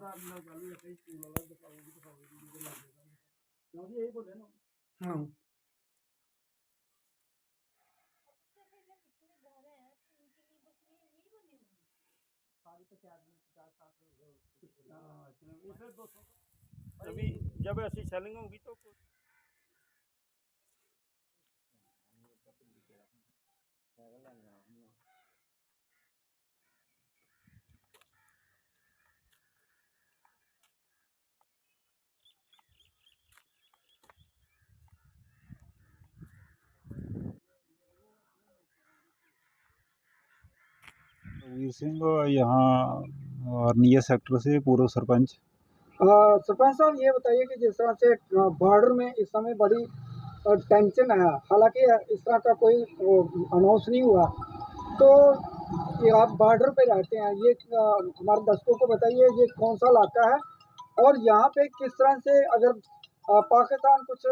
हाँ अभी जब ऐसी सेलिंग होगी तो वीर सिंह यहाँ अर्निया सेक्टर से पूर्व सरपंच। सरपंच साहब ये बताइए कि जिस तरह से बॉर्डर में इस समय बड़ी टेंशन है, हालांकि इस तरह का कोई अनाउंस नहीं हुआ, तो ये आप बॉर्डर पे रहते हैं, ये हमारे दर्शकों को बताइए ये कौन सा इलाका है और यहाँ पे किस तरह से अगर पाकिस्तान कुछ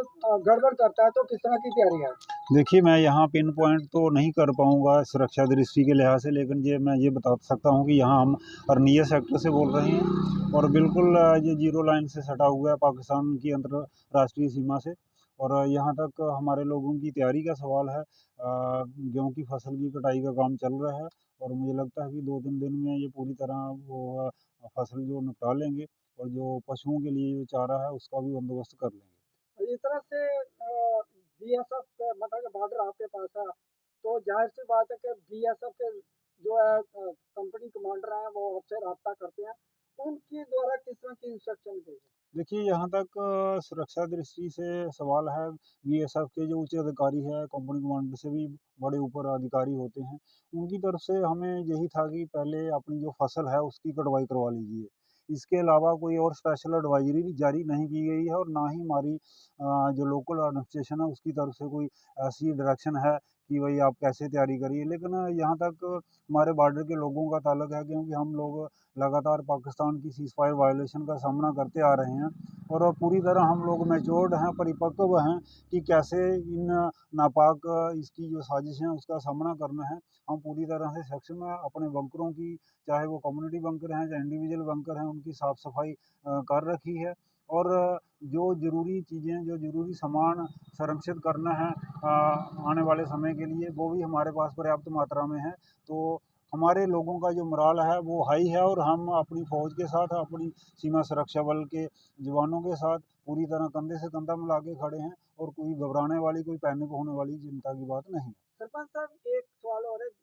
गड़बड़ करता है तो किस तरह की तैयारी है? देखिए, मैं यहाँ पिन पॉइंट तो नहीं कर पाऊँगा सुरक्षा दृष्टि के लिहाज से, लेकिन मैं ये बता सकता हूँ कि यहाँ हम अर्निया सेक्टर से बोल रहे हैं और बिल्कुल ये ज़ीरो लाइन से सटा हुआ है पाकिस्तान की अंतर्राष्ट्रीय सीमा से। और यहाँ तक हमारे लोगों की तैयारी का सवाल है। गेहूँ की फसल की कटाई का काम चल रहा है और मुझे लगता है कि 2-3 दिन में ये पूरी तरह वो फसल जो निपटा लेंगे और जो पशुओं के लिए जो चारा है उसका भी बंदोबस्त कर लेंगे। इस तरह से बीएसएफ का मतलब बॉर्डर आपके पास है, तो जाहिर सी बात है कि बीएसएफ के जो है कंपनी कमांडर हैं वो आपसे राब्ता करते हैं, उनके द्वारा किस तरह की इंस्ट्रक्शन दी गई? देखिए, यहाँ तक सुरक्षा दृष्टि से सवाल है। बीएसएफ के जो उच्च अधिकारी हैं, कंपनी कमांडर से भी बड़े ऊपर अधिकारी होते हैं। उनकी तरफ से हमें यही था कि पहले अपनी जो फसल है उसकी कटवाई करवा लीजिए। इसके अलावा कोई और स्पेशल एडवाइज़री जारी नहीं की गई है और ना ही हमारी जो लोकल एडमिनिस्ट्रेशन है उसकी तरफ से कोई ऐसी डायरेक्शन है कि भई आप कैसे तैयारी करिए। लेकिन यहाँ तक हमारे बॉर्डर के लोगों का ताल्लुक है, क्योंकि हम लोग लगातार पाकिस्तान की सीज़फायर वायलेशन का सामना करते आ रहे हैं और पूरी तरह हम लोग मैच्योर्ड हैं, परिपक्व हैं कि कैसे इन नापाक इसकी जो साजिश है उसका सामना करना है। हम पूरी तरह से सक्षम हैं अपने बंकरों की, चाहे वो कम्युनिटी बंकर हैं, चाहे इंडिविजुअल बंकर हैं, उनकी साफ-सफाई कर रखी है और जो ज़रूरी चीज़ें, जो ज़रूरी सामान संरक्षित करना है आने वाले समय के लिए, वो भी हमारे पास पर्याप्त मात्रा में है। तो हमारे लोगों का जो मोराल है वो हाई है और हम अपनी फ़ौज के साथ, अपनी सीमा सुरक्षा बल के जवानों के साथ पूरी तरह कंधे से कंधा मिला के खड़े हैं और कोई घबराने वाली, कोई पैनिक होने वाली चिंता की बात नहीं है। सरपंच साहब एक सवाल और है कि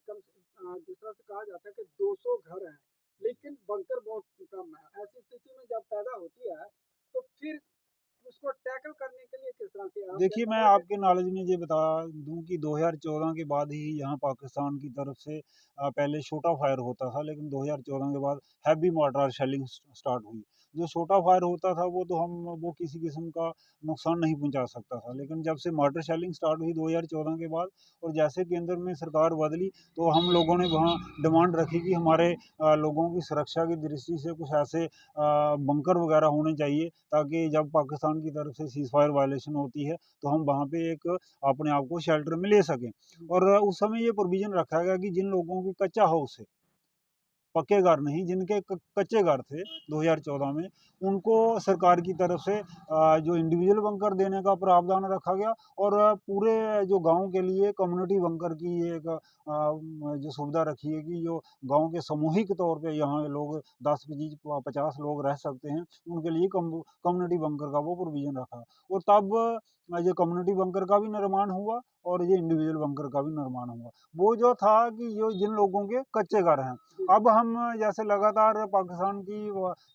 जिस तरह से कहा जाता है कि 200 घर हैं, लेकिन बंकर बहुत कम है। ऐसी स्थिति में जब पैदा होती है, तो फिर उसको टैकल करने के लिए किस तरह से आप देखिए, मैं आपके नॉलेज में ये बता दूँ कि 2014 के बाद ही यहाँ पाकिस्तान की तरफ से पहले छोटा फायर होता था, लेकिन 2014 के बाद हैवी मोर्टार शेलिंग स्टार्ट हुई। जो छोटा फायर होता था वो किसी किस्म का नुकसान नहीं पहुँचा सकता था, लेकिन जब से मोर्टार शेलिंग स्टार्ट हुई 2014 के बाद और जैसे केंद्र में सरकार बदली, तो हम लोगों ने वहाँ डिमांड रखी कि हमारे लोगों की सुरक्षा की दृष्टि से कुछ ऐसे बंकर वगैरह होने चाहिए, ताकि जब पाकिस्तान की तरफ से सीज़फायर वायलेशन होती है तो हम वहाँ पे एक अपने आप को शेल्टर में ले सकें। और उस समय ये प्रोविज़न रखा गया कि जिन लोगों की कच्चा हाउस है, पक्के घर नहीं, जिनके कच्चे घर थे 2014 में, उनको सरकार की तरफ से जो इंडिविजुअल बंकर देने का प्रावधान रखा गया और पूरे जो गाँव के लिए कम्युनिटी बंकर की एक जो सुविधा रखी है कि जो गाँव के सामूहिक तौर पे यहाँ लोग 10, 20, 50 लोग रह सकते हैं, उनके लिए कम्युनिटी बंकर का वो प्रोविज़न रखा और तब ये कम्युनिटी बंकर का भी निर्माण हुआ और ये इंडिविजुअल बंकर का भी निर्माण हुआ। वो जो था कि जो जिन लोगों के कच्चे घर हैं, अब हम जैसे लगातार पाकिस्तान की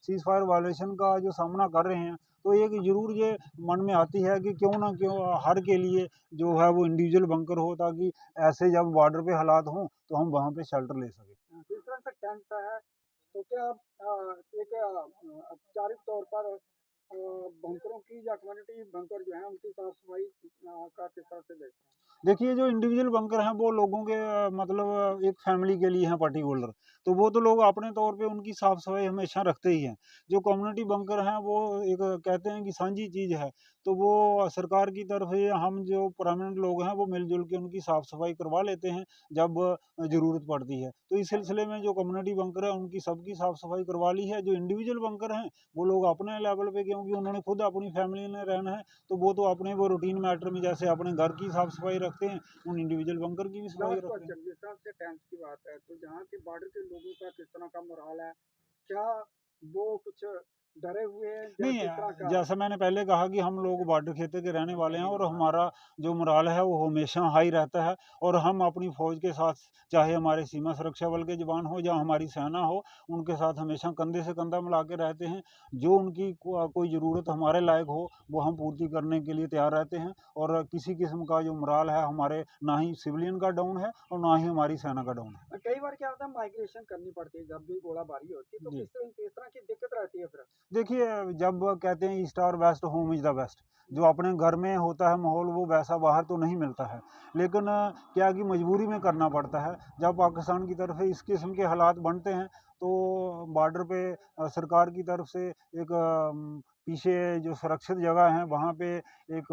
सीज़फायर वायलेशन का जो सामना कर रहे हैं, तो एक ज़रूर ये मन में आती है कि क्यों ना क्यों हर के लिए जो है वो इंडिविजुअल बंकर हो, ताकि ऐसे जब बॉर्डर पे हालात हों तो हम वहाँ पे शेल्टर ले सकें। जिस तरह से टेंट है, तो क्या आप एक औपचारिक तौर पर बंकरों की या कम्युनिटी बंकर जो है उनकी साफ सफाई का किस तरह से देखते हैं? देखिए, जो इंडिविजुअल बंकर हैं वो लोगों के मतलब एक फैमिली के लिए हैं पर्टिकुलर, तो वो तो लोग अपने तौर पे उनकी साफ-सफाई हमेशा रखते ही हैं। जो कम्युनिटी बंकर हैं वो एक कहते हैं कि सांझी चीज़ है, तो वो सरकार की तरफ से हम जो परमानेंट लोग हैं वो मिल-जुल के उनकी साफ-सफाई करवा लेते हैं जब ज़रूरत पड़ती है। तो इस सिलसिले में जो कम्युनिटी बंकर है उनकी सबकी साफ-सफाई करवा ली है। जो इंडिविजुअल बंकर हैं वो लोग अपने लेवल पे, क्योंकि उन्होंने खुद अपनी फैमिली में रहना है, तो वो तो अपने वो रूटीन मैटर में जैसे अपने घर की साफ-सफाई रखते हैं, उन इंडिविजुअल बंकर की भी सफाई लास्ट रखते हैं। क्वेश्चन, जिस तरह से टेंट की बात है तो जहाँ के बॉर्डर के लोगों का किस तरह का मोराल है? क्या वो कुछ डरे हुए हैं या नहीं किस तरह का है? जैसा मैंने पहले कहा कि हम लोग बॉर्डर क्षेत्र के रहने वाले हैं और हमारा जो मोराल है वो हमेशा हाई रहता है और हम अपनी फ़ौज के साथ, चाहे हमारे सीमा सुरक्षा बल के जवान हो या हमारी सेना हो, उनके साथ हमेशा कंधे से कंधा मिला के रहते हैं। जो उनकी कोई ज़रूरत हमारे लायक हो, वो हम पूर्ति करने के लिए तैयार रहते हैं और किसी किस्म का जो मोराल है हमारे, ना ही सिविलियन का डाउन है और ना ही हमारी सेना का डाउन है। कई बार क्या होता है, माइग्रेशन करनी पड़ती है जब भी गोलाबारी होती है, तो जी। किस तरह की दिक्कत रहती है फिर? देखिए, जब कहते हैं ईस्ट और west, home is the best. जो अपने घर में होता है माहौल वो वैसा बाहर तो नहीं मिलता है। लेकिन क्या है कि मजबूरी में करना पड़ता है। जब पाकिस्तान की तरफ से इस किस्म के हालात बनते हैं तो बॉर्डर पे सरकार की तरफ से एक पीछे जो सुरक्षित जगह है वहाँ पे एक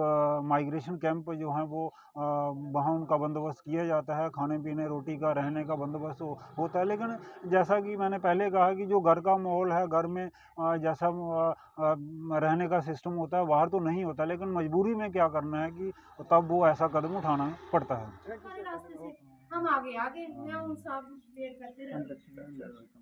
माइग्रेशन कैंप जो है वो वहाँ उनका बंदोबस्त किया जाता है। खाने-पीने, रोटी का, रहने का बंदोबस्त होता है। लेकिन जैसा कि मैंने पहले कहा कि जो घर का माहौल है, घर में जैसा रहने का सिस्टम होता है बाहर तो नहीं होता, लेकिन मजबूरी में क्या करना है कि तब वो ऐसा कदम उठाना पड़ता है। थैंक यू हमारे सर। रास्ते से हम आगे आगे मैं उन सब वेट करते रहते रहे